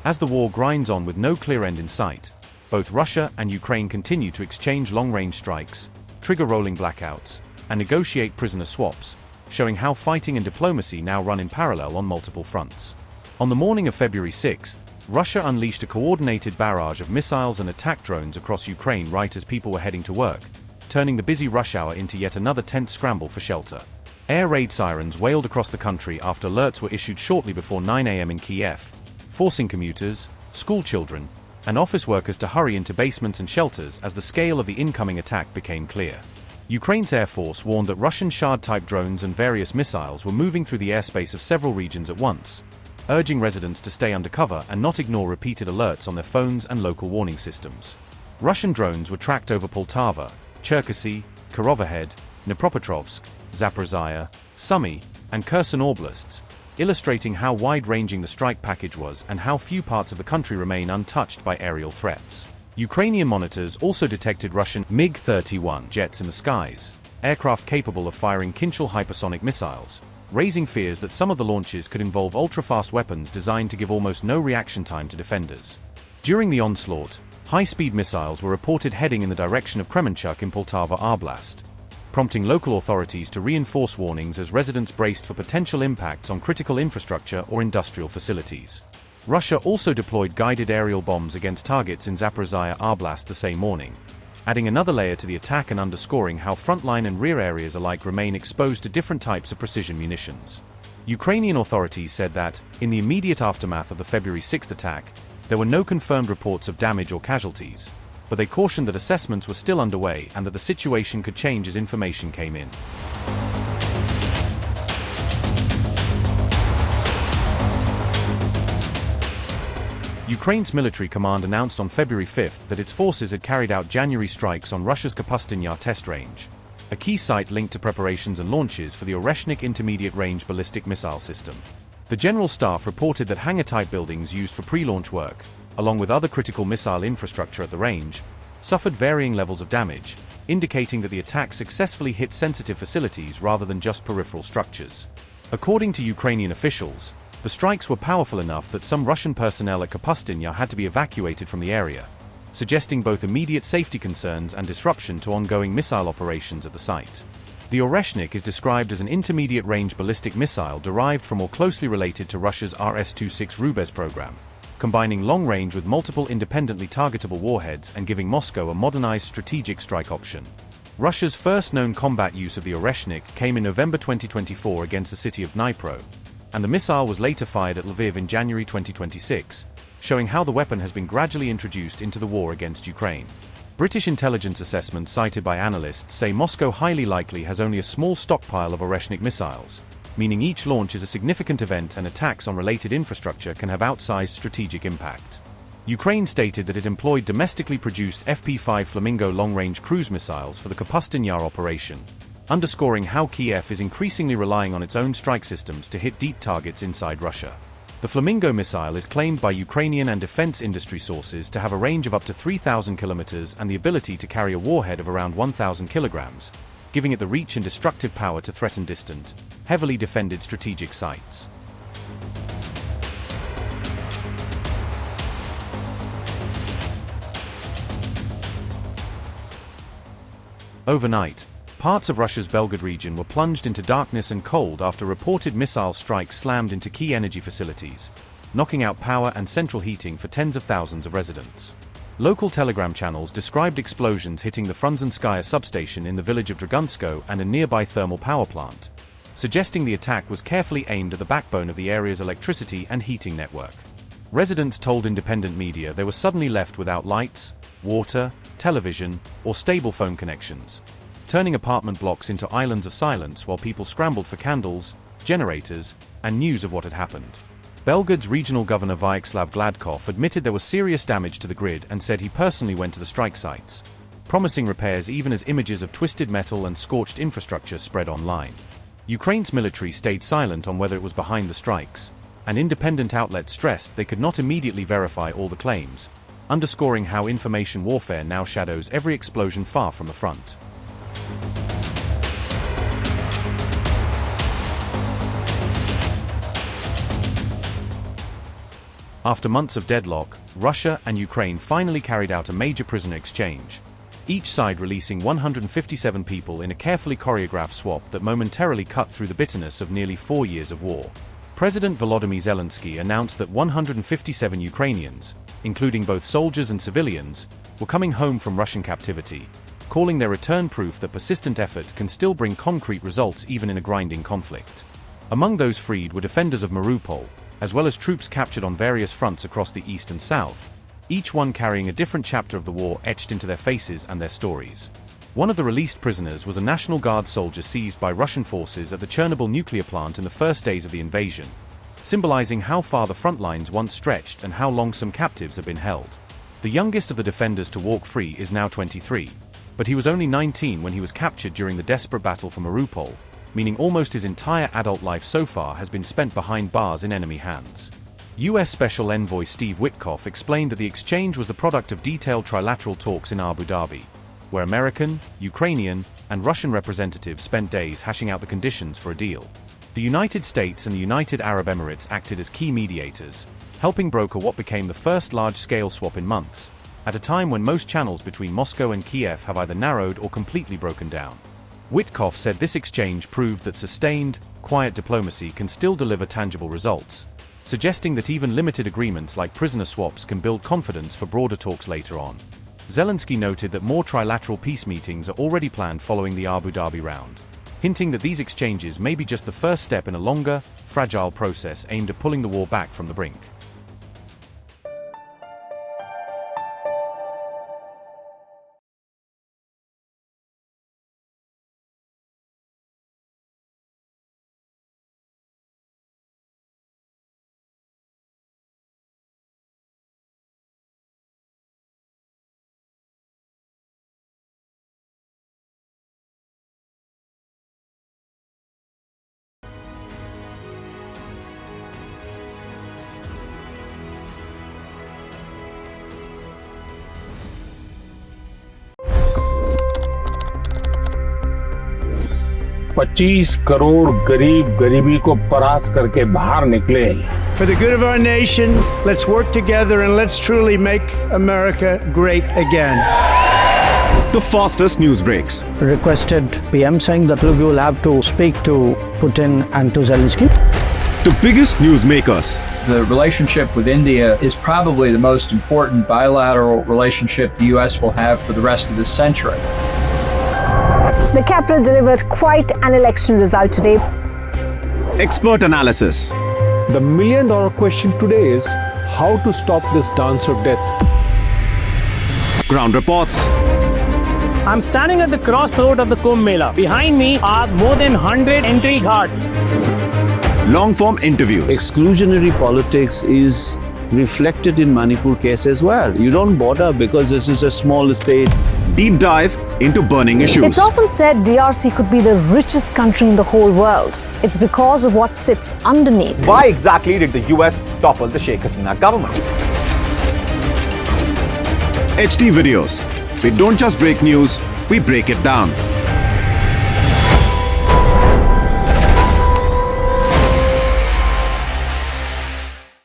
As the war grinds on with no clear end in sight, both Russia and Ukraine continue to exchange long-range strikes, trigger rolling blackouts, and negotiate prisoner swaps, showing how fighting and diplomacy now run in parallel on multiple fronts. On the morning of February 6th, Russia unleashed a coordinated barrage of missiles and attack drones across Ukraine right as people were heading to work, turning the busy rush hour into yet another tense scramble for shelter. Air raid sirens wailed across the country after alerts were issued shortly before 9 a.m. in Kyiv, forcing commuters, school children, and office workers to hurry into basements and shelters as the scale of the incoming attack became clear. Ukraine's Air Force warned that Russian Shahd-type drones and various missiles were moving through the airspace of several regions at once, urging residents to stay under cover and not ignore repeated alerts on their phones and local warning systems. Russian drones were tracked over Poltava, Cherkasy, Kirovohrad, Dnipropetrovsk, Zaporizhzhia, Sumy, and Kherson oblasts, illustrating how wide-ranging the strike package was and how few parts of the country remain untouched by aerial threats. Ukrainian monitors also detected Russian MiG-31 jets in the skies, aircraft capable of firing Kinzhal hypersonic missiles, raising fears that some of the launches could involve ultra-fast weapons designed to give almost no reaction time to defenders. During the onslaught, high-speed missiles were reported heading in the direction of Kremenchuk in Poltava Oblast, prompting local authorities to reinforce warnings as residents braced for potential impacts on critical infrastructure or industrial facilities. Russia also deployed guided aerial bombs against targets in Zaporizhzhia Oblast the same morning, adding another layer to the attack and underscoring how frontline and rear areas alike remain exposed to different types of precision munitions. Ukrainian authorities said that, in the immediate aftermath of the February 6th attack, there were no confirmed reports of damage or casualties, but they cautioned that assessments were still underway and that the situation could change as information came in. Ukraine's military command announced on February 5th that its forces had carried out January strikes on Russia's Kapustin test range, a key site linked to preparations and launches for the Oreshnik intermediate-range ballistic missile system. The General Staff reported that hangar-type buildings used for pre-launch work, along with other critical missile infrastructure at the range, suffered varying levels of damage, indicating that the attack successfully hit sensitive facilities rather than just peripheral structures. According to Ukrainian officials, the strikes were powerful enough that some Russian personnel at Kapustin had to be evacuated from the area, suggesting both immediate safety concerns and disruption to ongoing missile operations at the site. The Oreshnik is described as an intermediate-range ballistic missile derived from or closely related to Russia's RS-26 Rubez program, combining long range with multiple independently targetable warheads and giving Moscow a modernized strategic strike option. Russia's first known combat use of the Oreshnik came in November 2024 against the city of Dnipro, and the missile was later fired at Lviv in January 2026, showing how the weapon has been gradually introduced into the war against Ukraine. British intelligence assessments cited by analysts say Moscow highly likely has only a small stockpile of Oreshnik missiles, meaning each launch is a significant event and attacks on related infrastructure can have outsized strategic impact. Ukraine stated that it employed domestically produced FP-5 Flamingo long-range cruise missiles for the Kapustin operation, underscoring how Kyiv is increasingly relying on its own strike systems to hit deep targets inside Russia. The Flamingo missile is claimed by Ukrainian and defense industry sources to have a range of up to 3,000 kilometers and the ability to carry a warhead of around 1,000 kilograms, giving it the reach and destructive power to threaten distant, heavily defended strategic sites. Overnight, parts of Russia's Belgorod region were plunged into darkness and cold after reported missile strikes slammed into key energy facilities, knocking out power and central heating for tens of thousands of residents. Local telegram channels described explosions hitting the Frunzenskaya substation in the village of Dragunsko and a nearby thermal power plant, suggesting the attack was carefully aimed at the backbone of the area's electricity and heating network. Residents told independent media they were suddenly left without lights, water, television, or stable phone connections, turning apartment blocks into islands of silence while people scrambled for candles, generators, and news of what had happened. Belgorod's regional governor Vyacheslav Gladkov admitted there was serious damage to the grid and said he personally went to the strike sites, promising repairs even as images of twisted metal and scorched infrastructure spread online. Ukraine's military stayed silent on whether it was behind the strikes, and independent outlets stressed they could not immediately verify all the claims, underscoring how information warfare now shadows every explosion far from the front. After months of deadlock, Russia and Ukraine finally carried out a major prisoner exchange, each side releasing 157 people in a carefully choreographed swap that momentarily cut through the bitterness of nearly 4 years of war. President Volodymyr Zelensky announced that 157 Ukrainians, including both soldiers and civilians, were coming home from Russian captivity, calling their return proof that persistent effort can still bring concrete results even in a grinding conflict. Among those freed were defenders of Mariupol, as well as troops captured on various fronts across the east and south, each one carrying a different chapter of the war etched into their faces and their stories. One of the released prisoners was a National Guard soldier seized by Russian forces at the Chernobyl nuclear plant in the first days of the invasion, symbolizing how far the front lines once stretched and how long some captives have been held. The youngest of the defenders to walk free is now 23, but he was only 19 when he was captured during the desperate battle for Mariupol, meaning almost his entire adult life so far has been spent behind bars in enemy hands. U.S. Special Envoy Steve Witkoff explained that the exchange was the product of detailed trilateral talks in Abu Dhabi, where American, Ukrainian, and Russian representatives spent days hashing out the conditions for a deal. The United States and the United Arab Emirates acted as key mediators, helping broker what became the first large-scale swap in months, at a time when most channels between Moscow and Kyiv have either narrowed or completely broken down. Witkoff said this exchange proved that sustained, quiet diplomacy can still deliver tangible results, suggesting that even limited agreements like prisoner swaps can build confidence for broader talks later on. Zelensky noted that more trilateral peace meetings are already planned following the Abu Dhabi round, hinting that these exchanges may be just the first step in a longer, fragile process aimed at pulling the war back from the brink. $25 crore गरीब गरीबी को परास्त करके बाहर निकले। For the good of our nation, let's work together and let's truly make America great again. The fastest news breaks. Requested PM saying that look, you will have to speak to Putin and to Zelensky. The biggest news makers. The relationship with India is probably the most important bilateral relationship the U.S. will have for the rest of this century. The capital delivered quite an election result today. Expert analysis. The million-dollar question today is how to stop this dance of death. Ground reports. I'm standing at the crossroad of the Kumbh Mela. Behind me are more than 100 entry guards. Long-form interviews. Exclusionary politics is reflected in Manipur case as well. You don't bother because this is a small state. Deep dive into burning issues. It's often said DRC could be the richest country in the whole world. It's because of what sits underneath. Why exactly did the US topple the Sheikh Hasina government? HT videos. We don't just break news, we break it down.